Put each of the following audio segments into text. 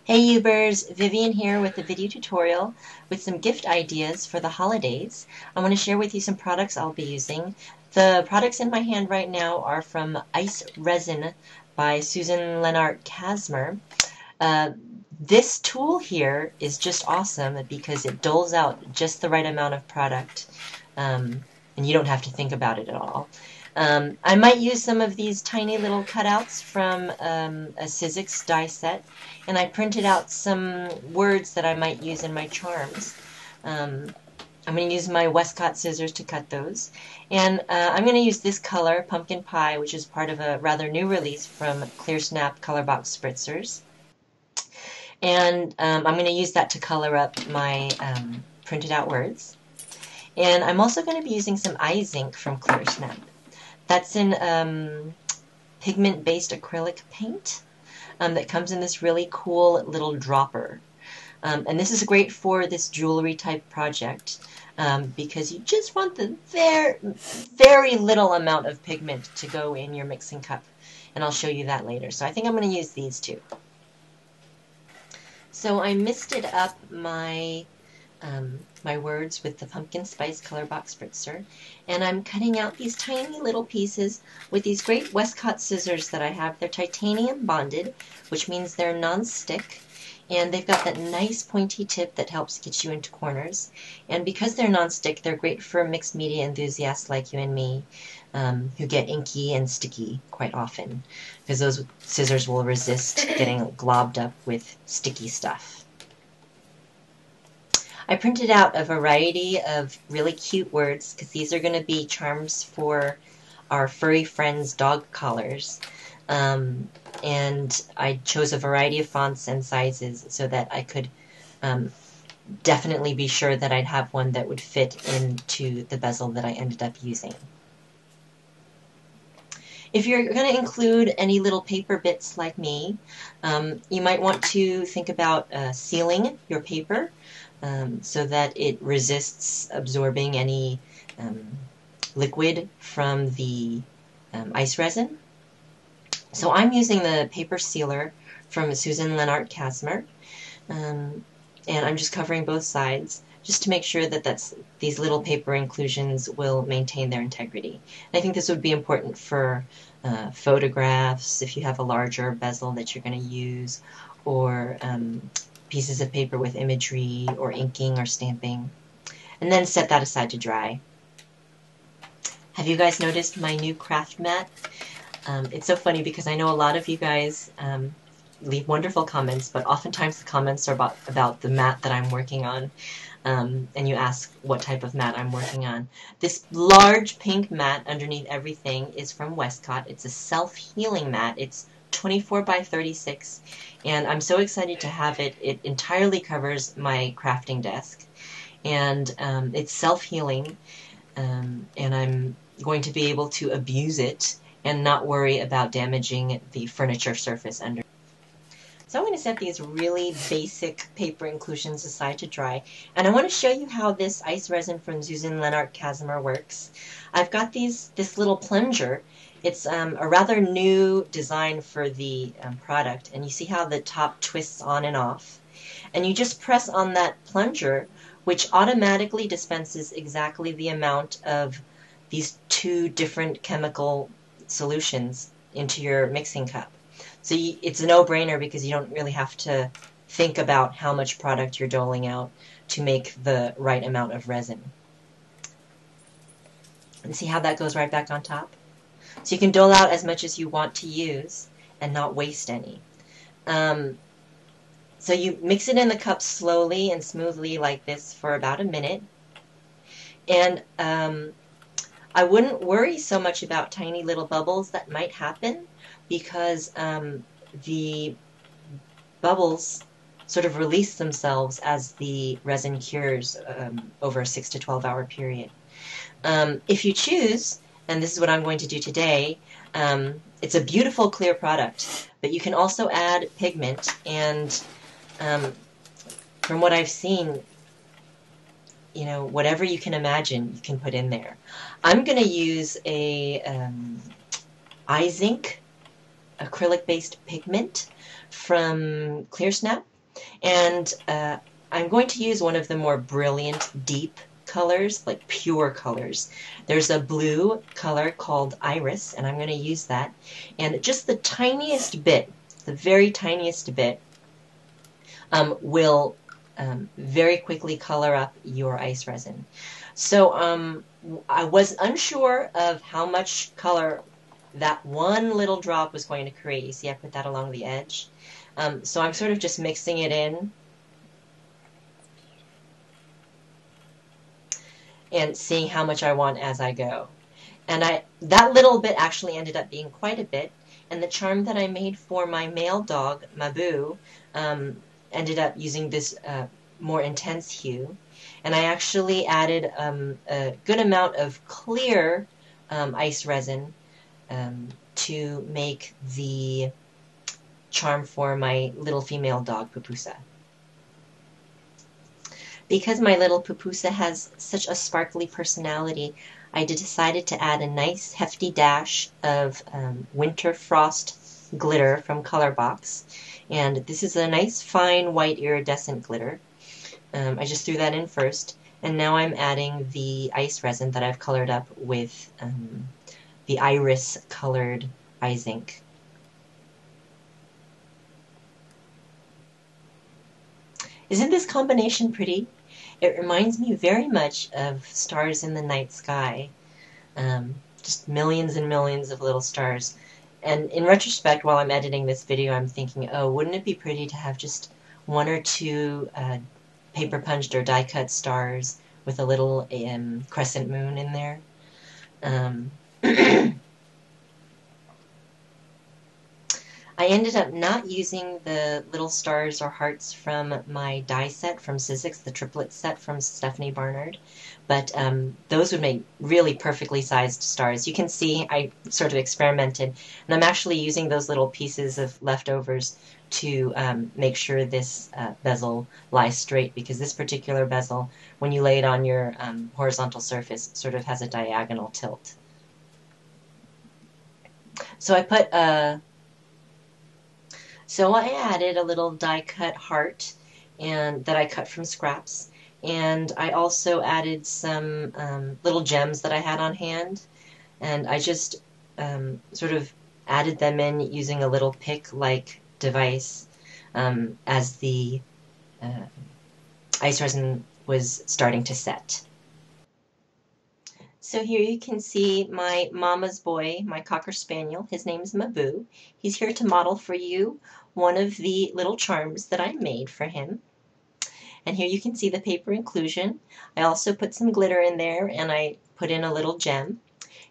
Hey Ubers, Vivian here with a video tutorial with some gift ideas for the holidays. I want to share with you some products I'll be using. The products in my hand right now are from Ice Resin by Susan Lennart Kasmer. Uh, this tool here is just awesome because it doles out just the right amount of product, and you don't have to think about it at all. I might use some of these tiny little cutouts from a Sizzix die set, and I printed out some words that I might use in my charms. I'm going to use my Westcott scissors to cut those. And I'm going to use this color, Pumpkin Pie, which is part of a rather new release from Clear Snap Color Box Spritzers. And I'm going to use that to color up my printed out words. And I'm also going to be using some ice ink from Clear Snap. That's in pigment-based acrylic paint that comes in this really cool little dropper. And this is great for this jewelry type project because you just want the very little amount of pigment to go in your mixing cup. And I'll show you that later. So I think I'm going to use these two. So I misted up my my words with the pumpkin spice color box spritzer, and I'm cutting out these tiny little pieces with these great Westcott scissors that I have. They're titanium bonded, which means they're non-stick, and they've got that nice pointy tip that helps get you into corners. And because they're non-stick, they're great for mixed media enthusiasts like you and me, who get inky and sticky quite often, because those scissors will resist getting globbed up with sticky stuff. I printed out a variety of really cute words because these are going to be charms for our furry friends' dog collars. And I chose a variety of fonts and sizes so that I could definitely be sure that I'd have one that would fit into the bezel that I ended up using. If you're going to include any little paper bits like me, you might want to think about sealing your paper so that it resists absorbing any liquid from the ice resin. So I'm using the paper sealer from Susan Lennart Kasmer, and I'm just covering both sides just to make sure that these little paper inclusions will maintain their integrity. And I think this would be important for photographs, if you have a larger bezel that you're going to use, or pieces of paper with imagery or inking or stamping. And then set that aside to dry. Have you guys noticed my new craft mat? It's so funny because I know a lot of you guys leave wonderful comments, but oftentimes the comments are about the mat that I'm working on. And you ask what type of mat I'm working on. This large pink mat underneath everything is from Westcott. It's a self-healing mat. It's 24 by 36, and I'm so excited to have it. It entirely covers my crafting desk, and it's self-healing, and I'm going to be able to abuse it and not worry about damaging the furniture surface under. So I'm going to set these really basic paper inclusions aside to dry, and I want to show you how this ice resin from Susan Lennart Kasmer works. I've got this little plunger. It's a rather new design for the product, and you see how the top twists on and off. And you just press on that plunger, which automatically dispenses exactly the amount of these two different chemical solutions into your mixing cup. So it's a no-brainer because you don't really have to think about how much product you're doling out to make the right amount of resin. And see how that goes right back on top? So you can dole out as much as you want to use and not waste any. So you mix it in the cup slowly and smoothly like this for about a minute. And I wouldn't worry so much about tiny little bubbles that might happen because the bubbles sort of release themselves as the resin cures over a 6 to 12 hour period. If you choose, and this is what I'm going to do today, it's a beautiful clear product, but you can also add pigment, and from what I've seen, you know, whatever you can imagine, you can put in there. I'm going to use a ice ink acrylic-based pigment from Clear Snap. And I'm going to use one of the more brilliant, deep colors, like pure colors. There's a blue color called Iris, and I'm going to use that. And just the tiniest bit, the very tiniest bit, will very quickly color up your ice resin. So I was unsure of how much color that one little drop was going to create. You see, I put that along the edge. So I'm sort of just mixing it in and seeing how much I want as I go. And that little bit actually ended up being quite a bit. And the charm that I made for my male dog, Mabu, ended up using this more intense hue. And I actually added a good amount of clear ice resin to make the charm for my little female dog, Pupusa. Because my little Pupusa has such a sparkly personality, I decided to add a nice hefty dash of winter frost glitter from Colorbox. And this is a nice fine white iridescent glitter. I just threw that in first. And now I'm adding the ice resin that I've colored up with the iris colored ice ink. Isn't this combination pretty? It reminds me very much of stars in the night sky. Just millions and millions of little stars. And in retrospect, while I'm editing this video, I'm thinking, oh, wouldn't it be pretty to have just one or two paper punched or die cut stars with a little crescent moon in there? I ended up not using the little stars or hearts from my die set from Sizzix, the triplet set from Stephanie Barnard, but those would make really perfectly sized stars. You can see I sort of experimented, and I'm actually using those little pieces of leftovers to make sure this bezel lies straight, because this particular bezel, when you lay it on your horizontal surface, sort of has a diagonal tilt. So I put So I added a little die cut heart and that I cut from scraps, and I also added some little gems that I had on hand, and I just sort of added them in using a little pick-like device as the ice resin was starting to set. So here you can see my mama's boy, my Cocker Spaniel. His name is Mabu. He's here to model for you one of the little charms that I made for him. And here you can see the paper inclusion. I also put some glitter in there, and I put in a little gem.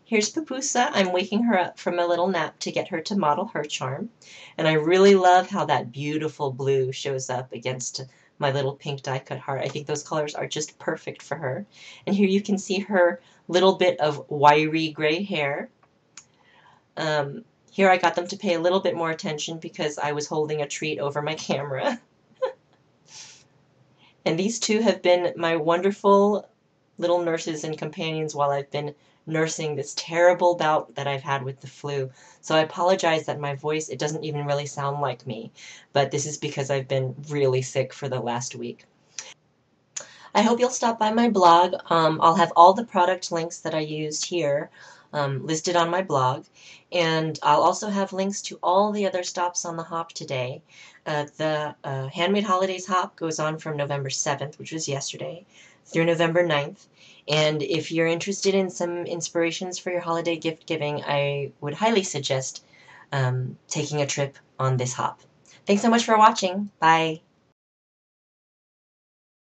Here's Pupusa. I'm waking her up from a little nap to get her to model her charm. And I really love how that beautiful blue shows up against my little pink die cut heart. I think those colors are just perfect for her. And here you can see her little bit of wiry gray hair. Here I got them to pay a little bit more attention because I was holding a treat over my camera. And these two have been my wonderful little nurses and companions while I've been nursing this terrible bout that I've had with the flu. So I apologize that my voice, it doesn't even really sound like me, but this is because I've been really sick for the last week. I hope you'll stop by my blog. I'll have all the product links that I used here listed on my blog, and I'll also have links to all the other stops on the hop today. The Handmade Holidays hop goes on from November 7th, which was yesterday, through November 9th. And if you're interested in some inspirations for your holiday gift giving, I would highly suggest taking a trip on this hop. Thanks so much for watching. Bye.